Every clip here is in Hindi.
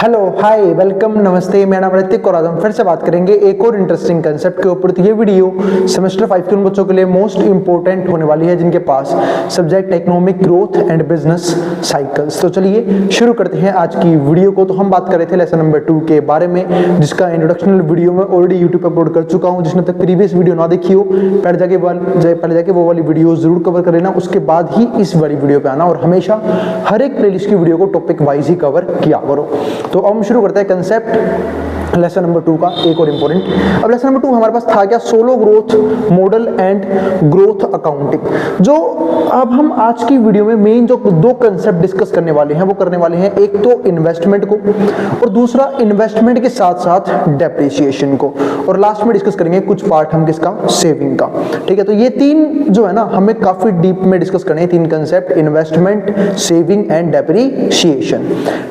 हेलो हाय वेलकम नमस्ते, मेरा नाम ऋतिक और आज हम फिर से बात करेंगे एक और इंटरेस्टिंग कंसेप्ट के ऊपर। तो ये वीडियो सेमेस्टर 5 के उन बच्चों के लिए मोस्ट इंपॉर्टेंट होने वाली है जिनके पास subject economic growth and business cycles. तो चलिए शुरू करते हैं आज की वीडियो को। तो हम बात कर रहे थे लेसन नंबर 2 के बारे में, जिसका इंट्रोडक्शनल वीडियो मैं ऑलरेडी यूट्यूब पर अपलोड कर चुका हूँ। जिसने तक प्रीवियस वीडियो ना देखी हो पहले जाके वो वाली वीडियो जरूर कवर कर लेना, उसके बाद ही इस वाली वीडियो पे आना और हमेशा हर एक प्लेलिस्ट की वीडियो को टॉपिक वाइज ही कवर किया करो। तो अब हम शुरू करते हैं कंसेप्ट लेसन नंबर 2 का, एक और इंपॉर्टेंट। अब लेसन नंबर 2 हमारे पास था क्या, solo growth model and growth accounting. जो अब हम आज की वीडियो में मेन जो दो कंसेप्ट डिस्कस करने वाले हैं वो करने वाले हैं, एक तो इन्वेस्टमेंट को और दूसरा इन्वेस्टमेंट के साथ साथ डेप्रिसिएशन को, और लास्ट में डिस्कस करेंगे कुछ पार्ट हम किसका, सेविंग का। ठीक है, तो ये तीन जो है ना हमें काफी डीप में डिस्कस करने हैं, तीन concept, investment, saving and depreciation.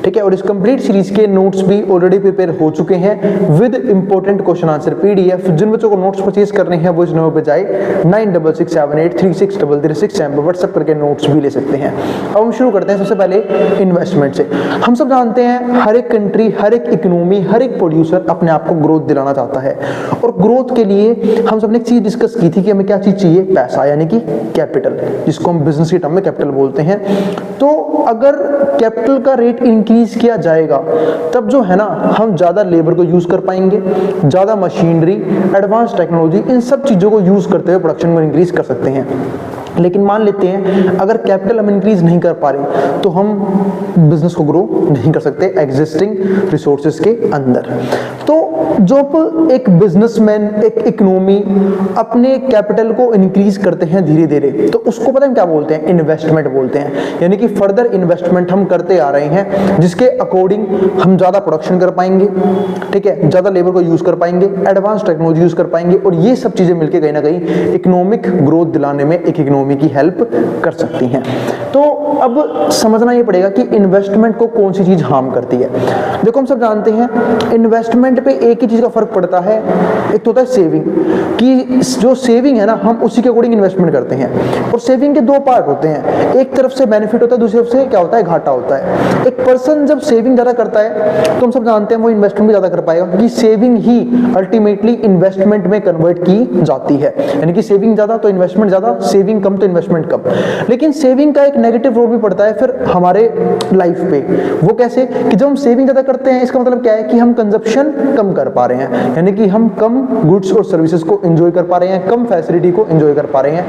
ठीक है, और इस कंप्लीट सीरीज के नोट्स भी ऑलरेडी प्रिपेयर हो चुके हैं with important question answer PDF. जिन बच्चों को नोट्स परचेज करने हैं वो इस नंबर पे जाए 9667836336 पे व्हाट्सएप करके नोट्स भी ले सकते हैं। अब हम शुरू करते हैं सबसे पहले इन्वेस्टमेंट से। हम सब जानते हैं हर एक कंट्री, हर एक इकोनॉमी, हर एक प्रोड्यूसर अपने आप को ग्रोथ दिलाना चाहता है, और ग्रोथ के लिए हम सबने एक चीज डिस्कस की थी कि हमें क्या चीज चाहिए, पैसा, यानी कि कैपिटल, जिसको हम बिजनेस के टर्म में कैपिटल बोलते हैं। तो अगर कैपिटल का रेट इंक्रीज किया जाएगा तब जो है ना हम ज्यादा लेबर को यूज कर पाएंगे, ज्यादा मशीनरी, एडवांस टेक्नोलॉजी, इन सब चीजों को यूज करते हुए प्रोडक्शन को इंक्रीज कर सकते हैं। लेकिन मान लेते हैं अगर कैपिटल हम इंक्रीज नहीं कर पा रहे तो हम बिजनेस को ग्रो नहीं कर सकते एग्जिस्टिंग रिसोर्सेज के अंदर। तो जब एक बिजनेसमैन, एक इकोनॉमी अपने कैपिटल को इंक्रीज करते हैं धीरे धीरे, तो उसको पता है क्या बोलते हैं, इन्वेस्टमेंट बोलते हैं। यानी कि फर्दर इन्वेस्टमेंट हम करते आ रहे हैं जिसके अकॉर्डिंग हम ज्यादा प्रोडक्शन कर पाएंगे, ठीक है, ज्यादा लेबर को यूज कर पाएंगे, एडवांस टेक्नोलॉजी यूज कर पाएंगे, और ये सब चीजें मिलकर कहीं ना कहीं इकोनॉमिक ग्रोथ दिलाने में एक इकोनॉमी की हेल्प कर सकती हैं। तो अब समझना ये पड़ेगा कि इन्वेस्टमेंट को कौन सी चीज हार्म करती है। देखो हम सब जानते हैं इन्वेस्टमेंट पे एक ही चीज का फर्क पड़ता है, एक तो होता है सेविंग, कि जो सेविंग है ना हम उसी के अकॉर्डिंग इन्वेस्टमेंट करते हैं, और सेविंग के दो पार्ट होते हैं, एक तरफ से बेनिफिट होता है, दूसरी तरफ से क्या होता है, घाटा होता है। एक पर्सन जब सेविंग ज्यादा करता है तो हम सब जानते हैं वो इन्वेस्टमेंट भी ज्यादा कर पाएगा, क्योंकि सेविंग ही अल्टीमेटली इन्वेस्टमेंट में कन्वर्ट की जाती है। यानी कि सेविंग ज्यादा तो इन्वेस्टमेंट ज्यादा, सेविंग कम तो इन्वेस्टमेंट कम। लेकिन सेविंग का एक नेगेटिव रोल भी पड़ता है फिर हमारे लाइफ पे। वो कैसे, कि जब हम सेविंग ज्यादा करते हैं इसका मतलब क्या है कि हम कंजप्शन कम कर पा रहे हैं, यानी कि हम कम गुड्स और सर्विसेज को एंजॉय कर पा रहे हैं, कम फैसिलिटी को एंजॉय कर पा रहे हैं।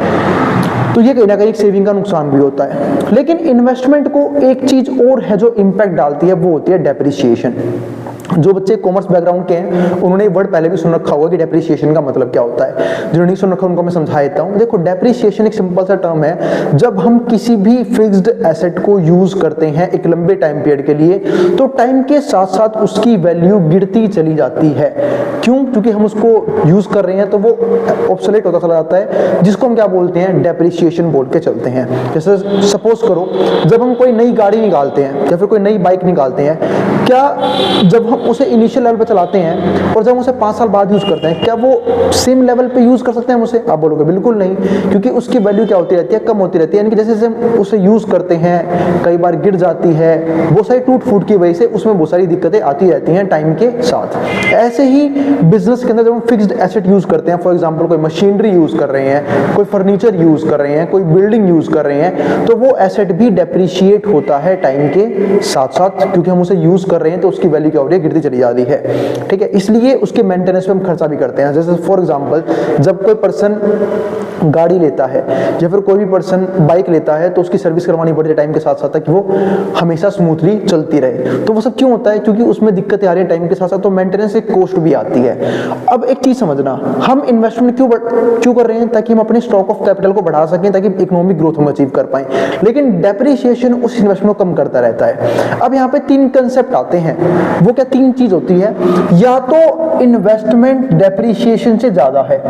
तो ये कहीं ना कहीं सेविंग का नुकसान भी होता है। लेकिन इन्वेस्टमेंट को एक चीज और है जो इंपैक्ट डालती है, वो होती है डेप्रिसिएशन। जो बच्चे कॉमर्स बैकग्राउंड के हैं उन्होंने वर्ड पहले भी सुन रखा होगा कि डेप्रिसिएशन का मतलब क्या होता है। जिन्होंने नहीं सुन रखा उनको मैं समझा देता हूं। देखो डेप्रिसिएशन एक सिंपल सा टर्म है, जब हम किसी भी फिक्स्ड एसेट को यूज करते हैं एक लंबे टाइम पीरियड के लिए तो टाइम के साथ साथ उसकी वैल्यू गिरती चली जाती है। क्यों? क्योंकि हम उसको यूज कर रहे हैं तो वो ऑब्सोलेट होता चला जाता है, जिसको हम क्या बोलते हैं, डेप्रिसिएशन बोल के चलते हैं। जैसे सपोज करो जब हम कोई नई गाड़ी निकालते हैं या फिर कोई नई बाइक निकालते हैं, क्या जब हम उसे इनिशियल लेवल पे चलाते हैं और जब उसे 5 साल बाद यूज करते हैं, क्या वो सेम लेवल पे यूज कर सकते हैं उसे? आप बोलोगे बिल्कुल नहीं, क्योंकि उसकी वैल्यू क्या होती रहती है, कम होती रहती है। यानी कि जैसे जैसे उसे यूज करते हैं कई बार गिर जाती है, बहुत सारी टूट फूट की वजह से उसमें बहुत सारी दिक्कतें आती रहती हैं टाइम के साथ। ऐसे ही बिजनेस के अंदर जब हम फिक्स्ड एसेट यूज करते हैं, फॉर एग्जाम्पल कोई मशीनरी यूज कर रहे हैं, कोई फर्नीचर यूज कर रहे हैं, कोई बिल्डिंग यूज कर रहे हैं, तो वो एसेट भी डेप्रिशिएट होता है टाइम के साथ साथ, क्योंकि हम उसे यूज कर रहे हैं तो उसकी वैल्यू क्या हो रही है, गिरती चली जा रही है। ठीक है, इसलिए उसके मेंटेनेंस पे हम खर्चा भी करते हैं। जैसे फॉर एग्जांपल जब कोई पर्सन गाड़ी लेता है या फिर कोई भी पर्सन बाइक लेता है तो उसकी सर्विस करवानी पड़ती है टाइम के साथ साथ, ताकि वो हमेशा स्मूथली चलती रहे। तो वो सब क्यों होता है, क्योंकि उसमें दिक्कतें आ रही है टाइम के साथ साथ, तो मेंटेनेंस एक कॉस्ट भी आती है। अब एक चीज समझना, हम इन्वेस्टमेंट क्यों कर रहे हैं, ताकि हम अपने स्टॉक ऑफ कैपिटल को बढ़ा सकें, ताकि इकोनॉमिक ग्रोथ हम अचीव कर पाएं। लेकिन डेप्रिसिएशन उस इन्वेस्टमेंट को कम करता रहता है। अब यहाँ पे तीन कंसेप्ट आते हैं, वो क्या तीन चीज होती है, या तो इन्वेस्टमेंट डेप्रिसिएशन से ज्यादा है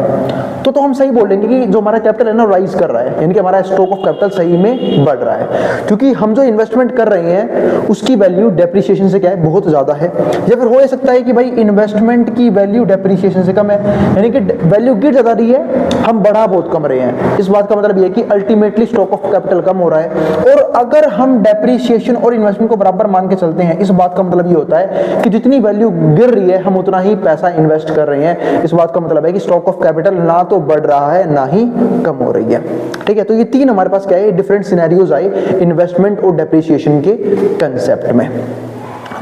तो हम सही बोलेंगे कि जो हमारा कैपिटल है ना राइज कर रहा है, यानी कि हमारा स्टॉक ऑफ कैपिटल सही में बढ़ रहा है, क्योंकि हम जो इन्वेस्टमेंट कर रहे हैं उसकी वैल्यू डेप्रिसिएशन से क्या है, बहुत ज्यादा है। या फिर हो सकता है कि भाई इन्वेस्टमेंट की वैल्यू डेप्रिसिएशन से कम है, यानी कि वैल्यू गिर ज्यादा रही है, हम बढ़ा बहुत कम रहे हैं। इस बात का मतलब ये है कि अल्टीमेटली स्टॉक ऑफ कैपिटल कम हो रहा है। और अगर हम डेप्रिसिएशन और इन्वेस्टमेंट को बराबर मान के चलते हैं, इस बात का मतलब ये होता है कि जितनी वैल्यू गिर रही है हम उतना ही पैसा इन्वेस्ट कर रहे हैं। इस बात का मतलब है कि स्टॉक ऑफ कैपिटल ना तो बढ़ रहा है ना ही कम हो रही है। ठीक है, तो ये तीन हमारे पास क्या है, डिफरेंट सिनेरियोज आए इन्वेस्टमेंट और डेप्रिसिएशन के कंसेप्ट में।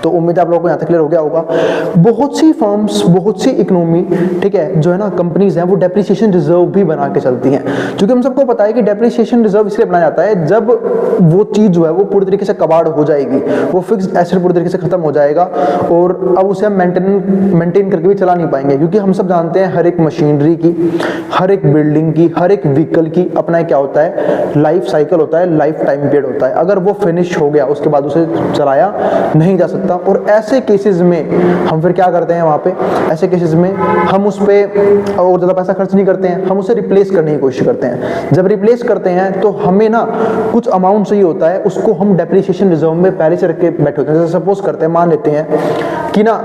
तो उम्मीद है आप लोगों को यहाँ तक क्लियर हो गया होगा। बहुत सी फर्म्स, बहुत सी इकोनॉमी, ठीक है, जो है ना कंपनीज हैं, वो डेप्रिसिएशन रिजर्व भी बना के चलती हैं, क्योंकि हम सबको पता है कि डेप्रिसिएशन रिजर्व इसलिए बनाया जाता है जब वो चीज़ जो है वो पूरी तरीके से कबाड़ हो जाएगी, वो फिक्स्ड एसेट पूरी तरीके से खत्म हो जाएगा और अब उसे हम मेंटेन करके भी चला नहीं पाएंगे, क्योंकि हम सब जानते हैं हर एक मशीनरी की, हर एक बिल्डिंग की, हर एक व्हीकल की अपना क्या होता है, लाइफ साइकिल होता है, लाइफ टाइम पीरियड होता है। अगर वो फिनिश हो गया उसके बाद उसे चलाया नहीं जा सकता, और ऐसे केसेस में हम फिर क्या करते हैं, वहां पे ऐसे केसेस में हम उस पे और ज़्यादा पैसा खर्च नहीं करते हैं, हम उसे रिप्लेस करने की कोशिश करते हैं। जब रिप्लेस करते हैं तो हमें ना कुछ अमाउंट चाहिए होता है, उसको हम डेप्रिसिएशन रिजर्व में पहले से रख के बैठे होते हैं। जैसे सपोज करते हैं, मान लेते हैं कि ना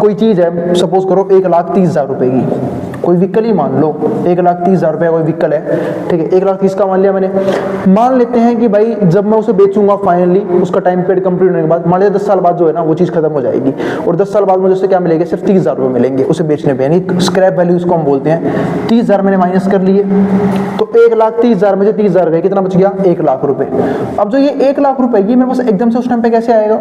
कोई चीज़ है, सपोज करो 1,30,000 रुपए की, कोई व्हीकल ही मान लो 1,30,000 रुपये कोई व्हीकल है, ठीक है, 1,30,000 का मान लिया मैंने। मान लेते हैं कि भाई जब मैं उसे बेचूंगा फाइनली, उसका टाइम पीरियड कंप्लीट होने के बाद, मान लिया 10 साल बाद जो है ना वो चीज़ खत्म हो जाएगी, और 10 साल बाद मुझे उससे क्या मिलेगा, सिर्फ 30,000 रुपये मिलेंगे उसे बेचने पे, यानी स्क्रैप वैल्यू उसको हम बोलते हैं। 30,000 मैंने माइनस कर लिए, तो 1,30,000 में से 30,000 गए, कितना बच गया, 1,00,000 रुपये। अब जो ये 1,00,000 रुपये ये मेरे पास एकदम से उस टाइम पे कैसे आएगा,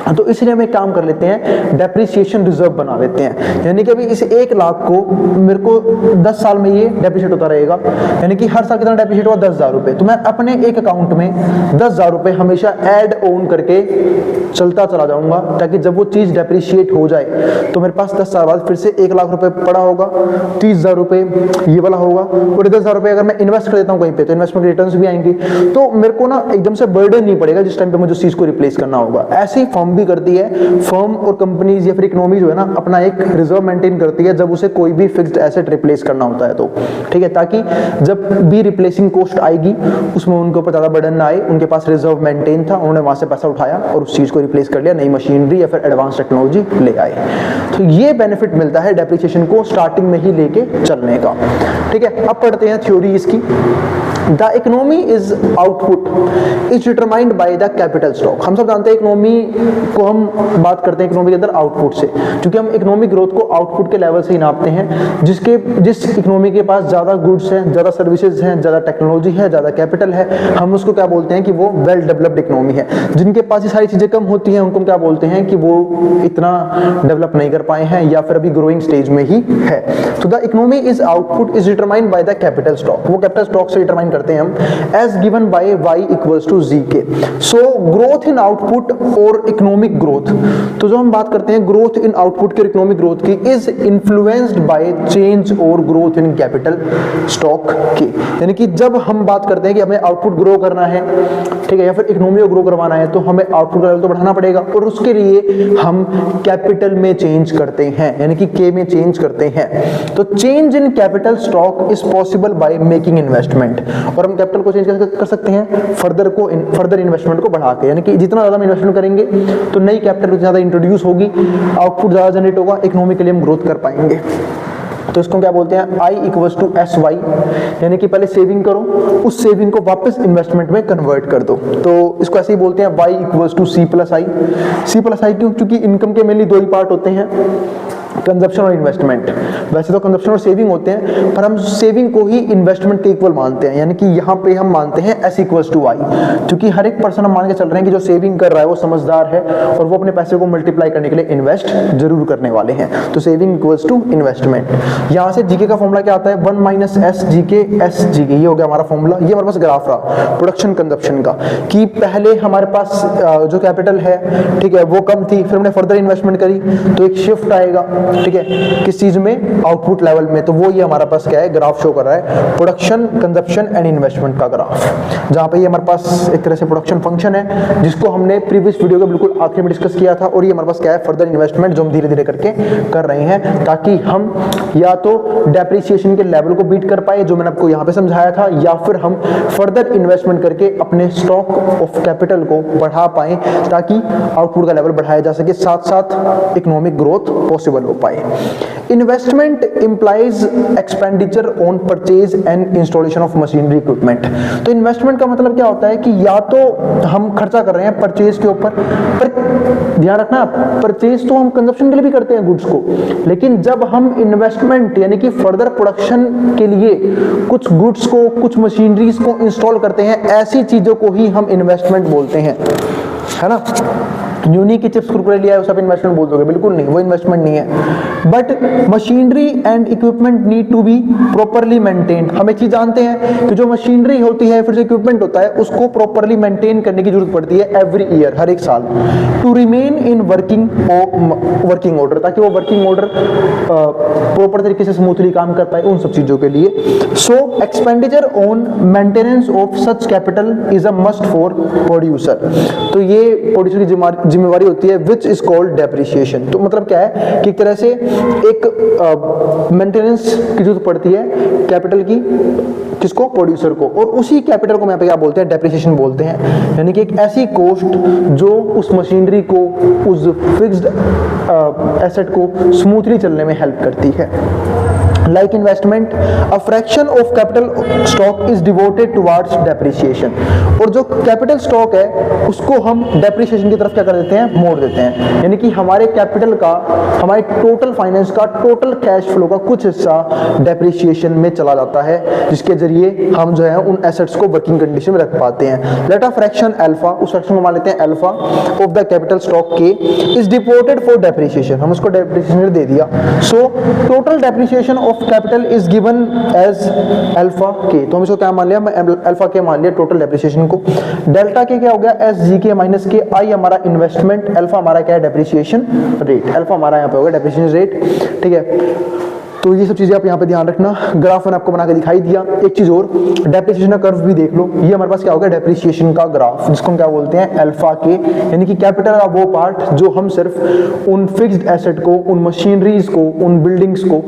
तो इसलिए हम एक काम कर लेते हैं, डेप्रिसिएशन रिजर्व बना लेते हैं। यानी कि अभी इस 1,00,000 को मेरे को 10 साल में ये डेप्रिशिएट होता रहेगा, यानी कि हर साल कितना डेप्रिशिएट हुआ, 10,000 रुपये। तो मैं अपने एक अकाउंट में 10,000 रुपये हमेशा ऐड ऑन करके चलता चला जाऊंगा, ताकि जब वो चीज़ डेप्रिशिएट हो जाए तो मेरे पास 10 साल बाद फिर से 1,00,000 रुपये पड़ा होगा, 30,000 रुपये ये वाला होगा, और 10,000 रुपये अगर मैं इन्वेस्ट कर देता हूँ कहीं पे तो इन्वेस्टमेंट रिटर्न्स भी आएंगी, तो मेरे को ना एकदम से बर्डन नहीं पड़ेगा जिस टाइम पे मुझे उस चीज़ को रिप्लेस करना होगा। ऐसे ही फर्म भी करती है, फर्म और कंपनीज या फिर इकोनॉमी जो है ना अपना एक रिजर्व मेंटेन करती है जब उसे कोई भी फिक्स्ड एसेट रिप्लेस करना होता है, तो ठीक है, ताकि जब भी रिप्लेसिंग कॉस्ट आएगी उसमें उनके ऊपर ज़्यादा बर्डन ना आए। उनके पास रिजर्व मेंटेन था, उन्होंने वहां से पैसा उठाया और उस चीज़ को रिप्लेस कर लिया, नई मशीनरी या फिर एडवांस टेक्नोलॉजी ले आए। तो ये बेनिफिट मिलता है डेप्रिसिएशन को स्टार्टिंग में ही लेके चलने का। ठीक है, अब पढ़ते हैं थ्योरी इसकी। The economy is output is determined by the capital stock। हम सब जानते हैं इकोनॉमी को हम बात करते हैं इकोनॉमी के अंदर आउटपुट से, क्योंकि हम इकोनॉमिक ग्रोथ को आउटपुट के लेवल से ही नापते हैं। जिस इकोनॉमी के पास ज़्यादा गुड्स हैं, ज़्यादा सर्विसेज हैं, ज़्यादा टेक्नोलॉजी है, ज़्यादा कैपिटल है, हम उसको क्या बोलते हैं कि वो वेल डेवलप्ड इकोनॉमी है। जिनके पास ये सारी चीज़ें कम होती हैं उनको हम क्या बोलते हैं कि वो इतना डेवलप नहीं कर पाए हैं या फिर अभी ग्रोइंग स्टेज में ही है। तो the economy is output is determined by the capital stock. वो कैपिटल स्टॉक से डिटरमाइन करते हैं हम as given by y equals to zk। So growth in output और इकोनॉमिक ग्रोथ, तो जो हम बात करते हैं ग्रोथ इन आउटपुट की और इकोनॉमिक ग्रोथ की, इज इन्फ्लुएंस्ड बाय चेंज और ग्रोथ इन कैपिटल स्टॉक की। यानी कि जब हम बात करते हैं कि हमें आउटपुट ग्रो करना है, ठीक है, या फिर इकोनॉमी को ग्रो करवाना है, तो हमें आउटपुट का लेवल तो बढ़ाना पड़ेगा, और उसके लिए हम कैपिटल में चेंज करते हैं, यानी कि के में चेंज करते हैं। तो change in capital stock is possible by making investment. और हम कैपिटल को चेंज कर सकते हैं फर्दर इन्वेस्टमेंट को बढ़ा के, यानी कि जितना ज्यादा हम इन्वेस्टमेंट करेंगे तो नई कैपिटल ज्यादा इंट्रोड्यूस होगी, आउटपुट ज्यादा जनरेट होगा, इकोनॉमिकली हम ग्रोथ कर पाएंगे। तो इसको क्या बोलते हैं, I इक्वल्स टू SY, यानी कि पहले सेविंग करो, उस सेविंग को वापस इन्वेस्टमेंट में कन्वर्ट कर दो। तो इसको ऐसे ही बोलते हैं Y equals to C plus I। C plus I क्यों, क्योंकि इनकम के मेनली दो ही पार्ट होते हैं, कंजप्शन और इन्वेस्टमेंट। वैसे तो कंजप्शन और सेविंग होते हैं, पर हम सेविंग को ही इन्वेस्टमेंट के इक्वल मानते हैं, यानी कि यहाँ पे हम मानते हैं S इक्वल्स टू I, क्योंकि हर एक पर्सन हम मान के चल रहे हैं कि जो सेविंग कर रहा है वो समझदार है और वो अपने पैसे को मल्टीप्लाई करने के लिए इन्वेस्ट जरूर करने वाले हैं। तो सेविंग इक्वल्स टू इन्वेस्टमेंट। यहाँ से जीके का फॉर्मूला क्या आता है, 1 minus S GK S GK, ये हो गया हमारा फॉर्मूला। ये हमारे पास ग्राफ रहा प्रोडक्शन कंजप्शन का, कि पहले हमारे पास जो कैपिटल है, ठीक है, वो कम थी, फिर हमने फर्दर इन्वेस्टमेंट करी तो एक शिफ्ट आएगा, ठीक है, किस चीज में, आउटपुट लेवल में। तो वो ये हमारा पास क्या है, ग्राफ शो कर रहा है, प्रोडक्शन कंजप्शन एंड इन्वेस्टमेंट का ग्राफ, जहां पे ये हमारे पास एक तरह से प्रोडक्शन फंक्शन है जिसको हमने प्रीवियस वीडियो के बिल्कुल आखिर में डिस्कस किया था, और ये हमारे पास क्या है, फर्दर इन्वेस्टमेंट जो हम धीरे धीरे करके कर रहे हैं, ताकि हम या तो डेप्रिसिएशन के लेवल को बीट कर पाए जो मैंने आपको यहाँ पे समझाया था, या फिर हम फर्दर इन्वेस्टमेंट करके अपने स्टॉक ऑफ कैपिटल को बढ़ा पाए, ताकि आउटपुट का लेवल बढ़ाया जा सके, साथ साथ इकोनॉमिक ग्रोथ पॉसिबल हो पाए। Investment investment implies expenditure on purchase and installation of machinery equipment. तो इन्वेस्टमेंट का मतलब क्या होता है कि या तो हम खर्चा कर रहे हैं परचेज के ऊपर, पर ध्यान रखना परचेज तो हम कंजप्शन के लिए भी करते हैं गुड्स को, लेकिन जब हम इन्वेस्टमेंट यानी कि फर्दर प्रोडक्शन के लिए कुछ गुड्स को, कुछ मशीनरीज को इंस्टॉल करते हैं, ऐसी चीजों को ही हम इन्वेस्टमेंट बोलते हैं, है ना। यूनी की चिप्स कुरकुरे लिया है, उसे आप इन्वेस्टमेंट बोल दोगे? बिल्कुल नहीं, वो इन्वेस्टमेंट नहीं है। But machinery and equipment need to be properly maintained. हम एक चीज जानते हैं कि जो मशीनरी होती है, फिर जो इक्विपमेंट होता है, उसको प्रॉपरली मेंटेन करने की जरूरत पड़ती है एवरी ईयर, हर एक साल, to remain in working order, ताकि वो वर्किंग ऑर्डर प्रॉपर तरीके से स्मूथली काम कर पाए, उन सब चीजों के लिए। सो expenditure on maintenance of such capital is a must for producer. तो ये प्रोड्यूसर की जिम्मेवारी होती है, विच इज कॉल्ड डेप्रिसिएशन। तो मतलब क्या है कि एक तरह से एक मेंटेनेंस की जरूरत पड़ती है कैपिटल की, किसको? प्रोड्यूसर को। और उसी कैपिटल को यहाँ पे क्या बोलते हैं? डेप्रिसिएशन बोलते हैं। यानी कि एक ऐसी कॉस्ट जो उस मशीनरी को, उस फिक्स्ड एसेट को स्मूथली चलने में हेल्प करती है। Like investment, a fraction of capital stock is devoted towards depreciation। और जो कैपिटल स्टॉक है उसको हम डेप्रिसिएशन की तरफ क्या कर देते हैं? मोड़ देते हैं। यानी कि हमारे कैपिटल का, हमारे टोटल फाइनेंस का, टोटल कैश फ्लो का कुछ हिस्सा डेप्रिसिएशन में चला जाता है, जिसके जरिए हम जो है उन एसेट्स को वर्किंग कंडीशन में रख पाते हैं। लेट अ फ्रैक्शन अल्फा, उस फ्रैक्शन को मान लेते हैं alpha, of the capital stock K is डिपोटेड फॉर डेप्रिसिएशन। हम उसको डेप्रिसिएशन दे दिया। So total depreciation of capital is given as alpha K. तो हम इसको क्या मान लिया? अल्फा के मान लिया टोटल डेप्रिसिएशन को। डेल्टा के क्या हो गया? एस जी के माइनस के। आई हमारा इन्वेस्टमेंट, अल्फा हमारा क्या है? Depreciation rate. अल्फा हमारा यहाँ पे होगा डेप्रिसिएशन रेट, ठीक है। तो ये सब चीजें आप यहाँ पे ध्यान रखना। ग्राफ मैंने आपको बना के दिखाई दिया। एक चीज और, डेप्रिसिएशन का कर्व भी देख लो। ये हमारे पास क्या होगा? डेप्रिसिएशन का ग्राफ, जिसको हम क्या बोलते हैं? अल्फा के। यानी कि कैपिटल का वो पार्ट जो हम सिर्फ उन फिक्स्ड एसेट को, उन मशीनरीज को, उन बिल्डिंग्स को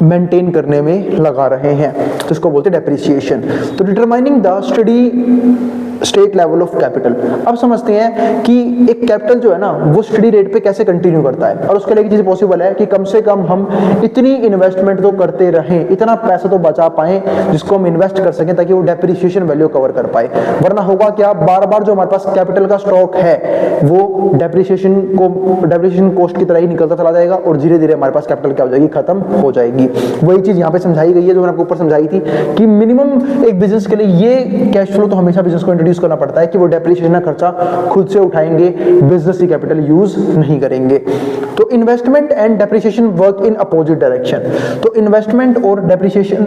मेंटेन करने में लगा रहे हैं, तो इसको बोलते हैं डेप्रिसिएशन। तो determining the steady state level of capital. अब समझते हैं कि एक कैपिटल जो है ना, वो स्टडी रेट पे कैसे कंटिन्यू करता है। और उसके लिए एक चीज पॉसिबल है कि कम से कम हम इतनी इन्वेस्टमेंट तो करते रहें, इतना पैसा तो बचा पाएं जिसको हम इन्वेस्ट कर सकें, ताकि वो डेप्रिसिएशन वैल्यू कवर कर पाए। वरना होगा क्या? बार बार जो हमारे पास कैपिटल का स्टॉक है वो डेप्रिसिएशन कॉस्ट की तरह ही निकलता चला जाएगा, और धीरे धीरे हमारे पास कैपिटल क्या हो जाएगी? खत्म हो जाएगी। वही चीज यहाँ पे समझाई गई है जो मैंने आपको ऊपर समझाई थी कि मिनिमम एक बिजनेस के लिए ये कैश फ्लो तो हमेशा बिजनेस को इंट्रोड्यूस करना पड़ता है कि वो डेप्रिसिएशन का खर्चा खुद से उठाएंगे, बिजनेस की कैपिटल यूज नहीं करेंगे। तो investment and depreciation work in opposite direction. तो इन्वेस्टमेंट और डेप्रिसिएशन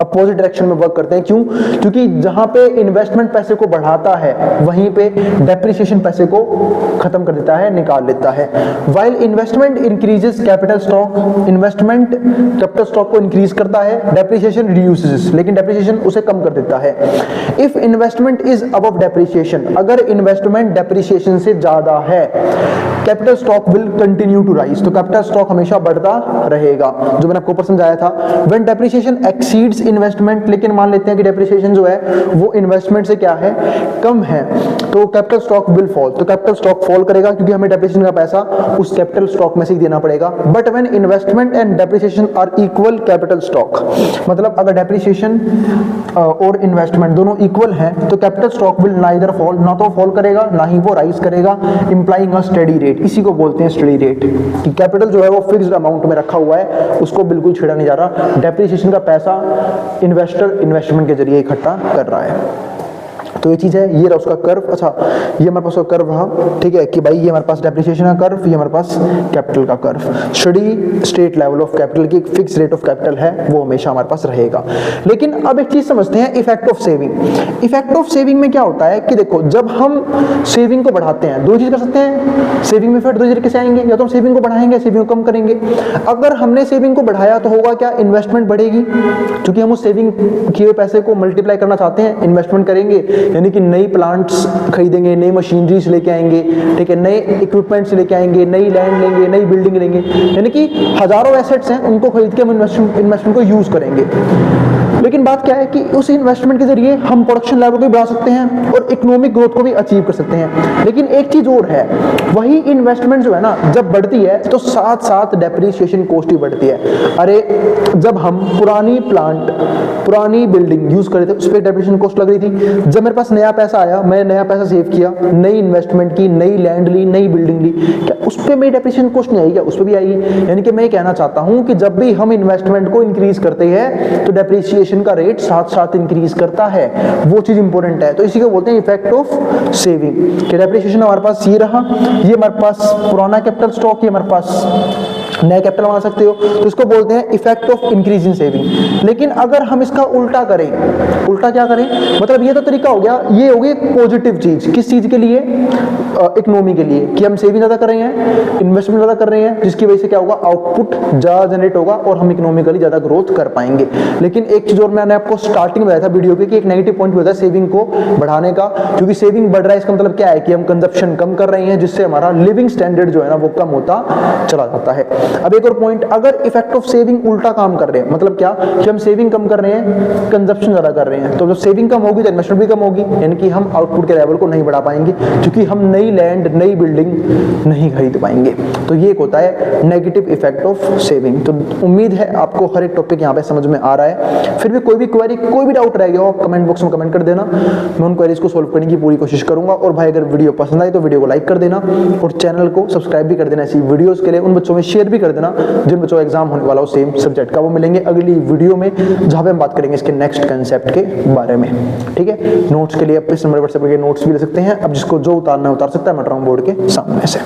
अपोजिट डायरेक्शन में वर्क करते हैं। क्यों? क्योंकि जहां पे इन्वेस्टमेंट पैसे को बढ़ाता है, वहीं पे डेप्रिसिएशन पैसे को खत्म कर देता है, निकाल लेता है। While investment increases capital stock, investment capital stock को इंक्रीज करता है, डेप्रिसिएशन रिड्यूसेस, लेकिन डेप्रिसिएशन उसे कम कर देता है। If investment is above depreciation, अगर इन्वेस्टमेंट डेप्रिसिएशन से ज्यादा है, capital stock will continue to rise. तो कैपिटल स्टॉक हमेशा बढ़ता रहेगा, जो मैंने आपको ऊपर समझाया था। व्हेन डेप्रिसिएशन एक्सीड्स इन्वेस्टमेंट, लेकिन मान लेते हैं कि डेप्रिसिएशन जो है वो इन्वेस्टमेंट से क्या है? कम है, तो कैपिटल स्टॉक विल फॉल। तो कैपिटल स्टॉक फॉल करेगा क्योंकि हमें डेप्रिसिएशन का पैसा उस कैपिटल स्टॉक में से ही देना पड़ेगा। But when investment and depreciation are equal capital stock, मतलब अगर डेप्रिसिएशन और इन्वेस्टमेंट दोनों इक्वल हैं, तो capital stock will neither fall, ना तो फॉल करेगा ना ही वो राइज करेगा, इंप्लाइंग अ स्टेडी रेट। इसी को बोलते हैं स्टेडी रेट, कि कैपिटल जो है वो फिक्स्ड अमाउंट में रखा हुआ है, उसको बिल्कुल छेड़ा नहीं जा रहा। डेप्रिसिएशन का पैसा इन्वेस्टर इन्वेस्टमेंट के जरिए इकट्ठा कर रहा है। तो ये चीज है, ये रहा उसका कर्व। अच्छा, ये हमारे पास कर्व रहा, ठीक है, कि भाई ये हमारे पास डेप्रिसिएशन का कर्व, ये हमारे पास कैपिटल का curve. Steady state level of capital की फिक्स रेट ऑफ कैपिटल है, वो हमेशा हमारे पास रहेगा। लेकिन अब एक चीज समझते हैं, effect of saving. Effect of saving में क्या होता है कि देखो, जब हम सेविंग को बढ़ाते हैं, दो चीज कर सकते हैं सेविंग में, इफेक्ट दो तरीके से आएंगे, या तो हम सेविंग को बढ़ाएंगे, सेविंग को कम करेंगे। अगर हमने सेविंग को बढ़ाया तो होगा क्या? इन्वेस्टमेंट बढ़ेगी, क्योंकि हम उस सेविंग किए हुए पैसे को मल्टीप्लाई करना चाहते हैं, इन्वेस्टमेंट करेंगे, यानी कि नई प्लांट्स खरीदेंगे, नई मशीनरीज लेके आएंगे, ठीक है, नए इक्विपमेंट्स लेके आएंगे, नई लैंड लेंगे, नई बिल्डिंग लेंगे, यानी कि हजारों एसेट्स हैं, उनको खरीद के हम इन्वेस्टमेंट को यूज करेंगे। लेकिन बात क्या है कि उस इन्वेस्टमेंट के जरिए हम प्रोडक्शन लेवल को भी बढ़ा सकते हैं और इकोनॉमिक ग्रोथ को भी अचीव कर सकते हैं। लेकिन एक चीज और है, वही इन्वेस्टमेंट जो है ना जब बढ़ती है तो साथ साथ डेप्रिसिएशन कॉस्ट भी बढ़ती है। अरे जब हम पुरानी प्लांट, पुरानी बिल्डिंग यूज कर रहे थे उस पर डेप्रिसिएशन कॉस्ट लग रही थी। जब मेरे पास नया पैसा आया, मैं नया पैसा सेव किया, नई इन्वेस्टमेंट की, नई लैंड ली, नई बिल्डिंग ली, क्या उस पर मेरी डेप्रिसिएशन कॉस्ट नहीं आई? क्या उस पर भी आएगी? यानी कि मैं कहना चाहता हूं कि जब भी हम इन्वेस्टमेंट को इंक्रीज करते हैं तो डेप्रिसिएशन का रेट साथ साथ इंक्रीज करता है। वो चीज इंपॉर्टेंट है। तो इसी को बोलते हैं इफेक्ट ऑफ सेविंग। कि डेप्रिसिएशन हमारे पास ये रहा, ये हमारे पास पुराना कैपिटल स्टॉक, ये हमारे पास नया कैपिटल बना सकते हो, तो इसको बोलते हैं effect of increase in saving. लेकिन अगर हम इसका उल्टा करें, उल्टा क्या करें, मतलब ये तो तरीका हो गया, ये होगी एक पॉजिटिव चीज। किस चीज के लिए? इकोनॉमी के लिए, कि हम सेविंग ज्यादा कर रहे हैं, इन्वेस्टमेंट ज्यादा कर रहे हैं, जिसकी वजह से क्या होगा, आउटपुट ज्यादा जनरेट होगा और हम इकोनॉमिकली ज्यादा ग्रोथ कर पाएंगे। लेकिन एक चीज और मैंने आपको स्टार्टिंग में बताया था वीडियो के कि एक नेगेटिव पॉइंट होता है सेविंग को बढ़ाने का, क्योंकि सेविंग बढ़ रहा है इसका मतलब क्या है कि हम कंजप्शन कम कर रहे हैं, जिससे हमारा लिविंग स्टैंडर्ड जो है ना वो कम होता चला जाता है। अब एक और पॉइंट, अगर इफेक्ट ऑफ सेविंग उल्टा काम कर रहे हैं, मतलब क्या कि हम सेविंग कम कर रहे हैं, कंजप्शन ज्यादा कर रहे हैं, तो जब सेविंग कम होगी तो इन्वेस्टमेंट भी कम होगी, यानी कि हम आउटपुट के लेवल को नहीं बढ़ा पाएंगे, क्योंकि हम नई लैंड, नई बिल्डिंग नहीं खरीद पाएंगे। तो ये एक होता है नेगेटिव इफेक्ट ऑफ सेविंग। तो उम्मीद है आपको हर एक टॉपिक यहाँ पे समझ में आ रहा है। फिर भी कोई भी क्वेरी, कोई भी डाउट रह गया हो, कमेंट बॉक्स में कमेंट कर देना, मैं उन क्वेरीज को सोल्व करने की पूरी कोशिश करूंगा। और भाई अगर वीडियो पसंद आए तो वीडियो को लाइक कर देना और चैनल को सब्सक्राइब भी कर देना ऐसी वीडियोस के लिए। उन बच्चों में शेयर भी कर देना जिन बच्चों का एग्जाम होने वाला हो सेम सब्जेक्ट का। वो मिलेंगे अगली वीडियो में जहां पे हम बात करेंगे इसके नेक्स्ट कंसेप्ट के बारे में। ठीक है, नोट्स के लिए आप इस नंबर पर नोट्स भी ले सकते हैं। अब जिसको जो उतारना है उतार सकता है, मैं बोर्ड के सामने से।